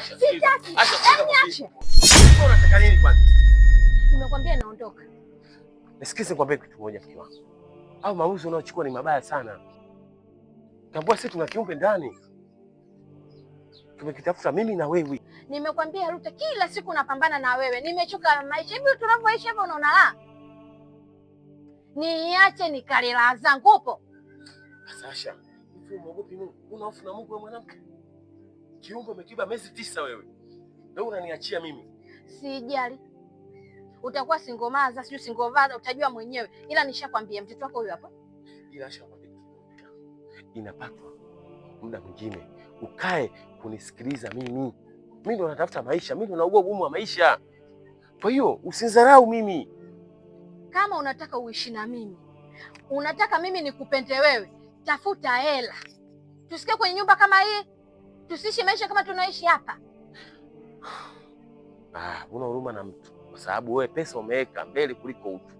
Sitaki. Niache. Unataka nini kwanza? Nimekwambia naondoka. Nisikize nikwambie kitu kimoja mke wangu. Au maamuzi unayochukua ni mabaya sana. Tambua sisi tuna kiumbe ndani. Tumekitafuta mimi na wewe. Nimekwambia Ruta, kila siku napambana na wewe. Nimechoka maisha. Hivi tunavyoishi hapa unaona la? Niache nikalila zangu upo. Sasha, hivi umeogopi Mungu? Una hofu na Mungu wewe mwanamke? Kiumbe umekiba miezi 9 wewe. Leo unaniachia mimi. Sijali. Utakuwa singomaza, sio singovaza, utajua mwenyewe. Ila nishakwambia mtoto wako huyu hapa. Ila nishakwambia inapatwa muda mwingine ukae kunisikiliza mimi. Mimi ndo natafuta maisha, mimi ndo naugua ugumu wa maisha. Kwa hiyo usinidharau mimi. Kama unataka uishi na mimi, unataka mimi nikupende wewe, tafuta hela. Tusikae kwenye nyumba kama hii. Tusiishi maisha kama tunaishi hapa. Una huruma na mtu kwa sababu wewe pesa umeweka mbele kuliko utu.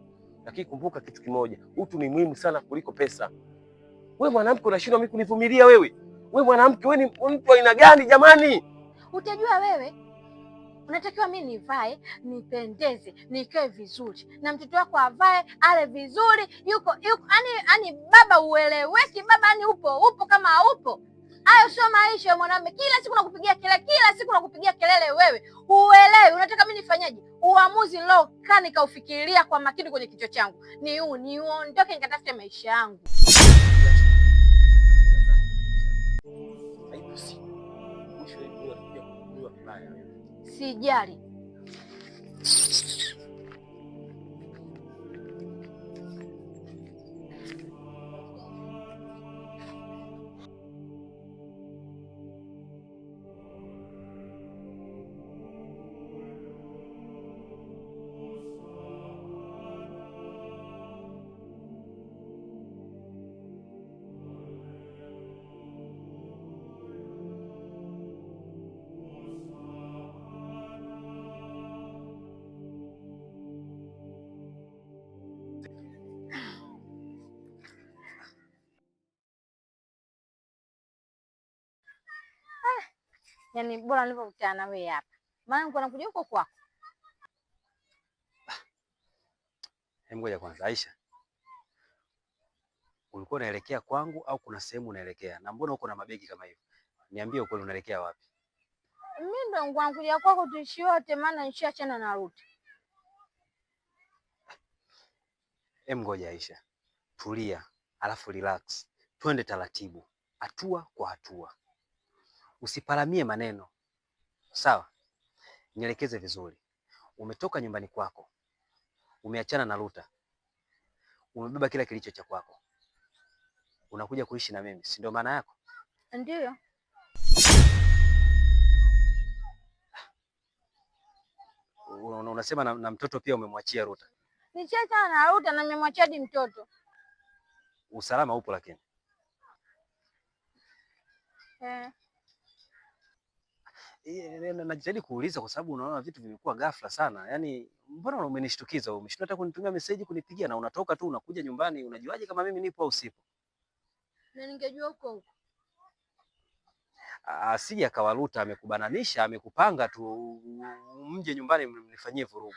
Lakini kumbuka kitu kimoja, utu ni muhimu sana kuliko pesa. Wewe mwanamke unashindwa mimi kunivumilia wewe. Wewe mwanamke wewe ni mtu aina gani jamani? Utajua wewe. Unatakiwa mimi nivae, nipendeze, nikae vizuri. Na mtoto wako avae, ale vizuri, yuko yani baba ueleweki, baba yani upo kama upo. Hayo sio maisha ya mwanamume. Kila siku nakupigia kelele, kila siku nakupigia kelele wewe. Uelewi, unataka mimi nifanyaje? Uamuzi leo kani kaufikiria kwa makini kwenye kichwa changu. Niondoke nikatafute maisha yangu. Sijali. Yaani bora nilivyokutana na wewe hapa. Maana nilikuwa nakuja huko kwako. Ngoja kwanza Aisha. Ulikuwa unaelekea kwangu au kuna sehemu unaelekea? Na mbona uko na mabegi kama hivyo? Niambie ukweli unaelekea wapi? Mimi ndo nakuja kwako tuishi wote maana nishaachana na Ruta. Ngoja Aisha. Tulia, alafu relax. Twende taratibu, hatua kwa hatua. Usiparamie maneno. Sawa? Nielekeze vizuri. Umetoka nyumbani kwako. Umeachana na Ruta. Umebeba kila kilicho cha kwako. Unakuja kuishi na mimi, si ndio maana yako? Ndio. Unasema na mtoto pia umemwachia Ruta? Nichaachana na Ruta na nimemwachia hadi mtoto. Usalama upo lakini. Najitahidi kuuliza kwa sababu unaona vitu vimekuwa ghafla sana. Yaani mbona umenishtukiza? Umeshinda hata kunitumia message kunipigia na unatoka tu unakuja nyumbani. Unajuaje kama mimi nipo au sipo? Na ningejua huko. Asije akawa Ruta amekubananisha, amekupanga tu mje nyumbani mnifanyie vurugu.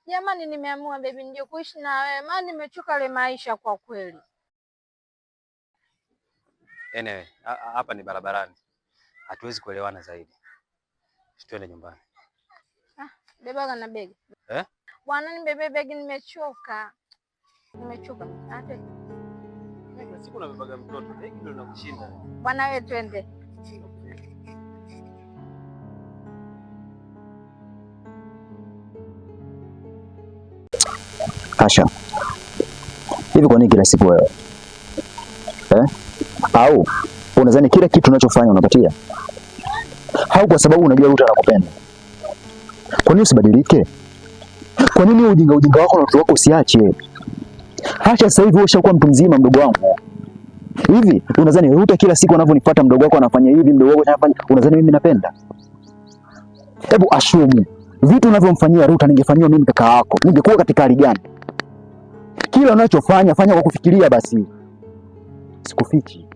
Jamani nimeamua baby ndio kuishi na wewe. Maana nimechoka ile maisha kwa kweli. Anyway, hapa ni barabarani. Hatuwezi kuelewana zaidi. Twende nyumbani. Beba na begi. Bwana nibebe begi nimechoka. Nimechoka. Ate. Kila siku nabebaga mtoto. Begi ndio linakushinda. Bwana wewe twende. Asha. Hivi kwa nini kila siku wewe? Au unadhani kila kitu unachofanya unapatia? Au kwa sababu unajua Ruta anakupenda? Kwa nini usibadilike? Kwa nini ujinga wako na watu wako usiache? Acha sasa hivi wewe ushakuwa mtu mzima mdogo wangu. Hivi unadhani Ruta kila siku anavyonifuata mdogo wako anafanya hivi, mdogo wako anafanya, unadhani mimi napenda? Hebu ashumu vitu unavyomfanyia Ruta ningefanyia mimi kaka yako. Ningekuwa katika hali gani? Kila unachofanya fanya kwa kufikiria basi. Sikufichi.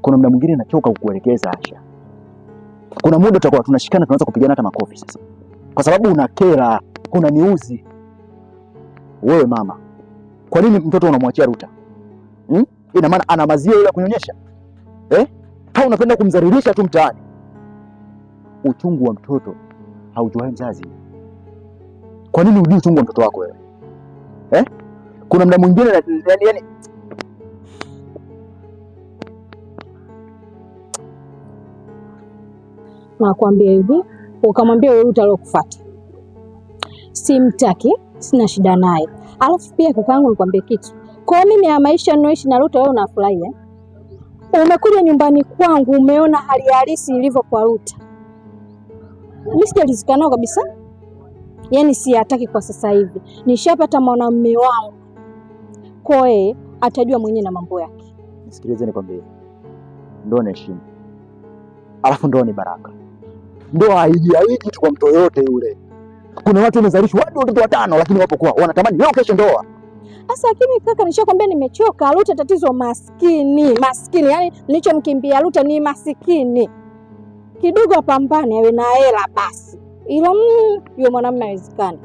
Kuna muda mwingine nachoka kukuelekeza Asha. kuna muda tutakuwa tunashikana, tunaanza kupigana hata makofi sasa, kwa sababu unakera, unaniuzi. Wewe mama, kwa nini mtoto unamwachia Ruta? Ina maana ana maziwa yule ya kunyonyesha au unapenda kumdhalilisha tu mtaani? Uchungu wa mtoto haujuai mzazi. Kwa nini hujui uchungu wa mtoto wako wewe? Kuna mda mwingine yani nakwambia hivi, ukamwambia wewe Ruta alokufuata simtaki, sina shida naye. Alafu pia kakaangu, nikwambie kitu, kwa mimi ya maisha ninayoishi na Ruta wewe unafurahia. Umekuja nyumbani kwangu, umeona hali halisi ilivyo kwa Ruta. Mimi sijalizika nao kabisa, yaani siyataki kwa sasa hivi. Nishapata mwanamume wangu, kwa yeye atajua mwenyewe na mambo yake. Nisikilize nikwambie, ndoa ni heshima, alafu ndoa ni baraka. Ndoa haiji tu kwa mtu yote yule. Kuna watu wamezalishwa watoto 5 lakini wapo kwa wanatamani leo kesho ndoa. Sasa lakini kaka, nishakwambia nimechoka. Ruta tatizo maskini, yaani nilichomkimbia Ruta ni maskini. Kidogo apambane awe na hela basi. Ila yule mwanamume hawezekani.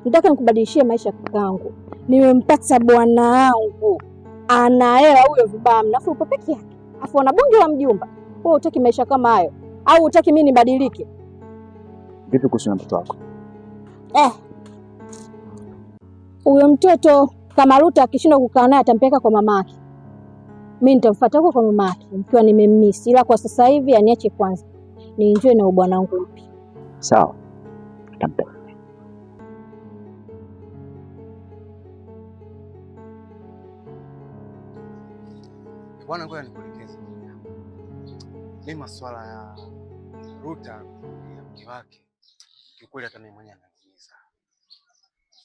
Nataka nikubadilishie maisha kakangu. Nimempata bwana wangu. Ana hela huyo vibaya, mnafu upo peke yake. Afu ana bonge la mjumba. Wewe utaki maisha kama hayo? Au utaki mimi nibadilike? Vipi kuhusu mtoto wako? Huyo mtoto kama Ruta akishindwa kukaa naye atampeleka kwa mamake. Mimi nitamfuata huko kwa mamake nikiwa nimemmisi, ila kwa sasa hivi aniache kwanza nienjoy na bwana wangu mpya. Sawa, nitampeleka. Bwana, ngoja nikuelekeze. Mimi masuala ya Ruta ya mke wake kiukweli hata mimi mwenyewe ananiumiza.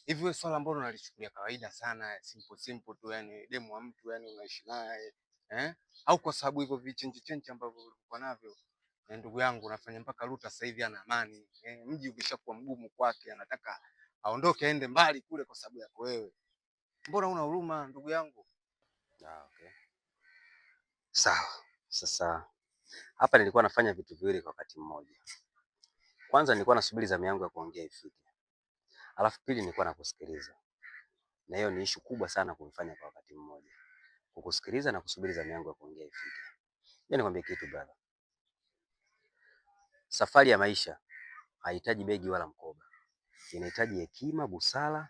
Hivi wewe swala ambalo unalichukulia kawaida sana, simple tu, yani demu wa mtu, yani unaishi naye au kwa sababu hivyo vichenji ambavyo ulikuwa navyo na ndugu yangu unafanya mpaka Ruta sasa hivi ana amani. Mji ukishakuwa mgumu kwake anataka aondoke aende mbali kule kwa sababu yako wewe. Mbona una huruma ndugu yangu? Okay. Sawa. Sasa hapa nilikuwa nafanya vitu viwili kwa wakati mmoja. Kwanza nilikuwa nasubiri zamu yangu ya kuongea ifike. Alafu pili nilikuwa nakusikiliza. Na hiyo ni issue kubwa sana kuifanya kwa wakati mmoja. Kukusikiliza na kusubiri zamu yangu ya kuongea ifike. Yaani nikwambie kitu brother. Safari ya maisha haihitaji begi wala mkoba. Inahitaji hekima, busara,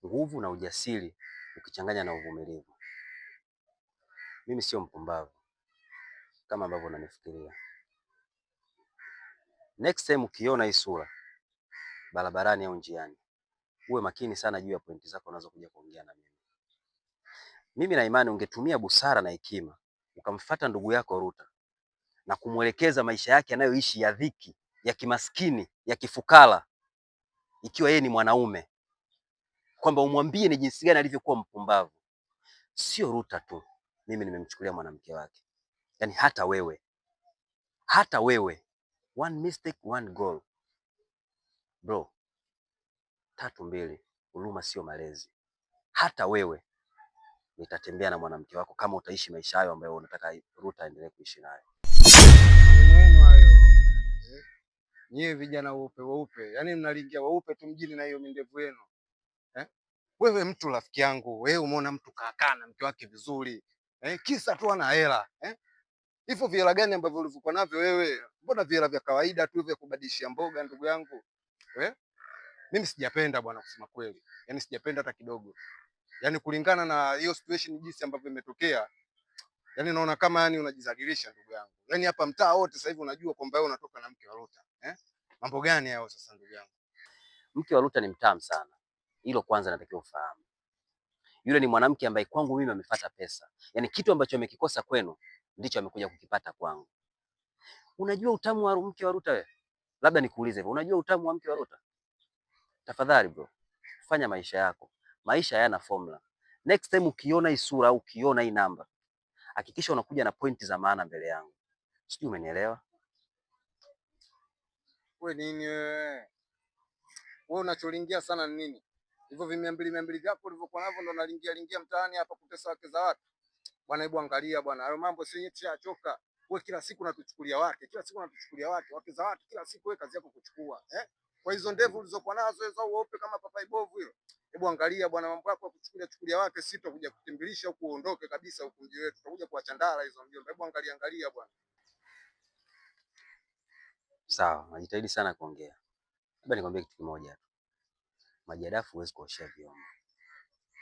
nguvu na ujasiri ukichanganya na uvumilivu. Mimi sio mpumbavu kama ambavyo unanifikiria. Next time ukiona hii sura barabarani au njiani, uwe makini sana juu ya pointi zako unazokuja kuongea na mimi. Mimi na imani ungetumia busara na hekima ukamfuata ndugu yako Ruta na kumwelekeza maisha yake anayoishi ya dhiki, ya kimaskini, ya kifukara, ikiwa yeye ni mwanaume, kwamba umwambie ni jinsi gani alivyokuwa mpumbavu. Sio Ruta tu, mimi nimemchukulia mwanamke wake. Yaani hata wewe, one mistake, one goal. Bro, 3-2, huruma sio malezi. Hata wewe nitatembea na mwanamke wako kama utaishi maisha hayo ambayo unataka Ruta aendelee kuishi nayo. Maneno hayo. Nyewe vijana weupe, yaani mnalingia weupe tu mjini na hiyo mindevu yenu. Wewe mtu rafiki yangu, wewe umeona mtu kaakaa na mke wake vizuri. Kisa tu ana hela. Hivyo vihela gani ambavyo ulivyokuwa navyo wewe? Mbona vihela vya kawaida tu vya kubadilishia mboga ndugu yangu? Mimi sijapenda bwana, kusema kweli. Yaani sijapenda hata kidogo. Yaani kulingana na hiyo situation jinsi ambavyo imetokea, yaani naona kama yani unajizalilisha ndugu yangu. Yaani hapa mtaa wote sasa hivi unajua kwamba wewe unatoka na mke wa Ruta. Mambo gani hayo sasa ndugu yangu? Mke wa Ruta ni mtamu sana. Hilo kwanza natakiwa ufahamu. Yule ni mwanamke ambaye kwangu mimi amefuata pesa. Yaani kitu ambacho amekikosa kwenu ndicho amekuja kukipata kwangu. Unajua utamu wa mke wa Ruta wewe? Labda nikuulize hivyo. Unajua utamu wa mke wa Ruta? Tafadhali bro, fanya maisha yako. Maisha hayana formula. Next time ukiona hii sura au ukiona hii namba, hakikisha unakuja na pointi za maana mbele yangu. Sijui umenielewa? Wewe nini wewe? Wewe unacholingia sana ni nini? Hivyo vi200 vyako ulivyokuwa navyo ndo nalingia mtaani hapa kutesa wake za watu. Bwana, hebu angalia bwana. Hayo mambo si yetu yachoka. Wewe kila siku unatuchukulia wake, wake za watu kila siku, wewe kazi yako kuchukua. Kwa hizo ndevu ulizokuwa nazo hizo uope kama papai bovu hilo. Hebu angalia bwana, mambo yako kuchukulia wake, sisi tutakuja kukimbilisha huko, uondoke kabisa huko mji wetu. Tutakuja kuachandala hizo mjomba. Hebu angalia bwana. Sawa, najitahidi sana kuongea. Labda nikwambie kitu kimoja tu. Maji ya dafu huwezi kuoshea vyombo.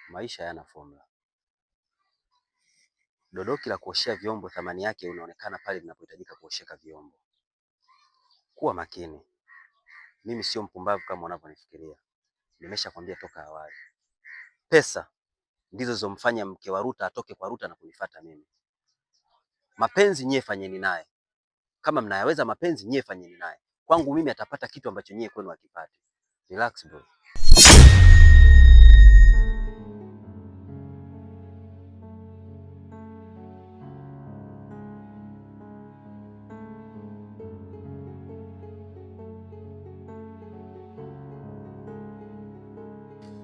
Maisha hayana formula. Dodoki la kuoshea vyombo thamani yake unaonekana pale linapohitajika kuosheka vyombo. Kuwa makini. Mimi sio mpumbavu kama unavyonifikiria. Nimeshakwambia toka awali. Pesa ndizo zomfanya mke wa Ruta atoke kwa Ruta na kunifuata mimi. Mapenzi nyie fanyeni naye. Kama mnayaweza mapenzi nyie fanyeni naye. Kwangu mimi atapata kitu ambacho nyie kwenu hakipati. Relax bro.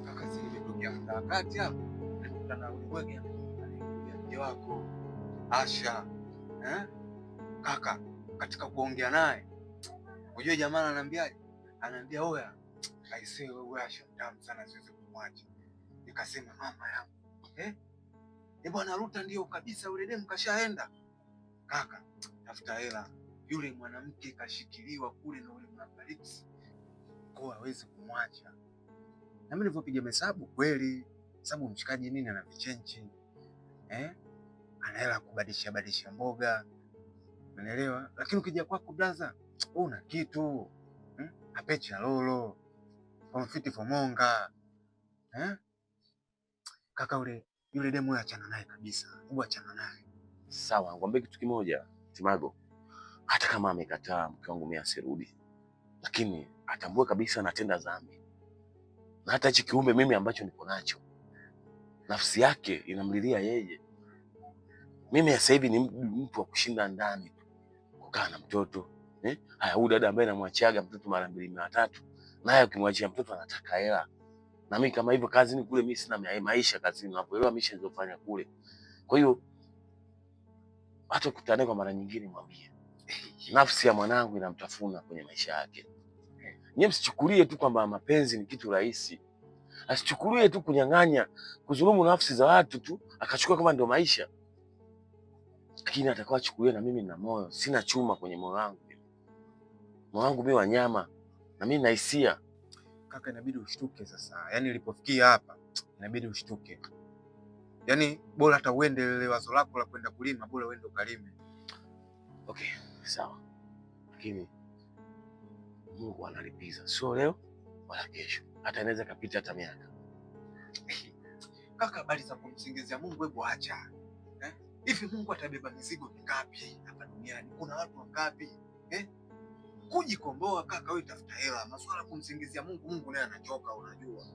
Kaka zilimetokea muda wakati hapo. Nikutana ulimwenge alikuja mke wako Asha. Kaka katika kuongea naye. Unajua jamaa ananiambiaje? Ananiambia oya, aisee wewe Asha mtamu sana siwezi kumwacha. Nikasema mama yangu. Bwana Ruta ndio kabisa yule demu kashaenda. Kaka, tafuta hela. Yule mwanamke kashikiliwa kule na yule mwanamke. Kwa hawezi kumwacha. Na mimi nilipopiga hesabu kweli, sababu mshikaji nini ana vichenchi. Ana hela kubadilisha mboga. Unaelewa? Lakini ukija kwako blaza, una kitu. Apecha lolo. Pomfiti fomonga. Kaka yule demu achana naye kabisa. Hebu achana naye. Sawa, ngombe kitu kimoja, Timago. Hata kama amekataa mke wangu mimi asirudi, lakini atambue kabisa anatenda dhambi. Na hata hichi kiumbe mimi ambacho niko nacho, nafsi yake inamlilia yeye. Mimi sasa hivi ni mtu wa kushinda ndani tu, kukaa na mtoto. Haya, huyu dada ambaye namwachiaga mtoto mara 2 mara 3, naye ukimwachia mtoto anataka hela. Na mimi kama hivyo kazini kule mimi sina maisha kazini, unapoelewa misha nilizofanya kule. Kwa hiyo hata kukutana kwa mara nyingine mwambie nafsi ya mwanangu inamtafuna kwenye maisha yake. Nyie msichukulie tu kwamba mapenzi ni kitu rahisi. Asichukulie tu kunyang'anya, kudhulumu nafsi za watu tu, akachukua kama ndio maisha. Lakini atakuwa achukulie na mimi na moyo, sina chuma kwenye moyo wangu. Moyo wangu mimi wanyama na mimi na hisia. Kaka inabidi ushtuke sasa. Yaani ulipofikia hapa, inabidi ushtuke. Yaani bora hata uende ile wazo lako la kwenda kulima, bora uende ukalime. Okay, sawa. Lakini Mungu analipiza. Sio leo wala kesho. Hata inaweza kapita hata miaka. Kaka, habari za kumsingizia Mungu hebu acha. Hivi Mungu atabeba mizigo mingapi hapa duniani? Kuna watu wangapi? Kujikomboa kaka, wewe tafuta hela. Masuala kumsingizia Mungu, Mungu naye anachoka unajua.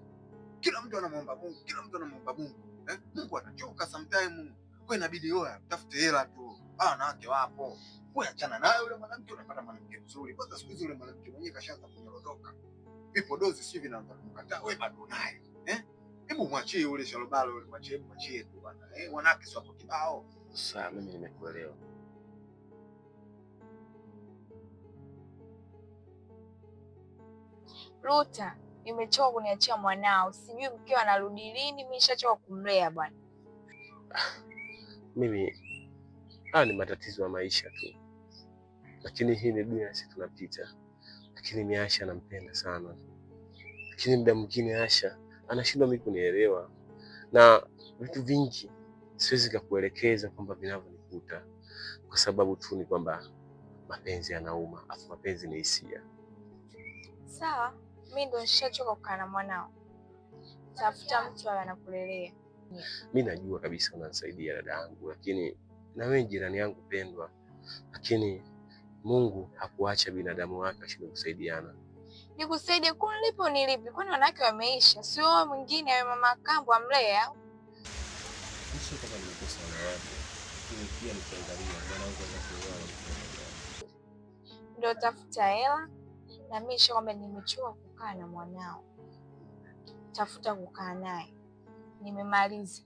Kila mtu anamwomba Mungu, Mungu anachoka sometime. Kwa inabidi wewe tafute hela tu. Wanawake wapo. Wewe achana naye yule mwanamke, unapata mwanamke mzuri. Kwanza siku hizi yule mwanamke mwenyewe kashaanza kunyorodoka. Vipo dozi sisi vinaanza kumkataa, wewe bado naye. Hebu mwachie yule shalobalo yule, mwachie tu bwana. Wanawake sio hapo kibao. Sasa mimi nimekuelewa. Ruta, nimechoka kuniachia mwanao. Sijui mkeo anarudi lini, mimi nishachoka kumlea bwana. Mimi ni matatizo ya maisha tu. Lakini hii ni dunia sisi tunapita. Lakini mimi Asha nampenda sana. Lakini muda mwingine Asha anashindwa mimi kunielewa. Na vitu vingi siwezi kukuelekeza kwamba vinavyonikuta, kwa sababu tu ni kwamba mapenzi yanauma, afu mapenzi ni hisia. Sawa, mimi ndo nishachoka kukaa na mwanao. Tafuta mtu awe anakulelea. Mimi najua kabisa unanisaidia dada yangu, lakini na wewe jirani yangu pendwa, lakini Mungu hakuacha binadamu wake ashinde kusaidiana. Nikusaidie kulipo nilipi? Kwani wanawake wameisha? Sio mwingine awe mama kambo amlea. Sio kama nimekosa wanawake, lakini pia nikiangalia mwanangu anakuoa. Ndio tafuta hela, na mimi sio kwamba nimechoka kukaa na mwanao. Tafuta kukaa naye. Nimemaliza.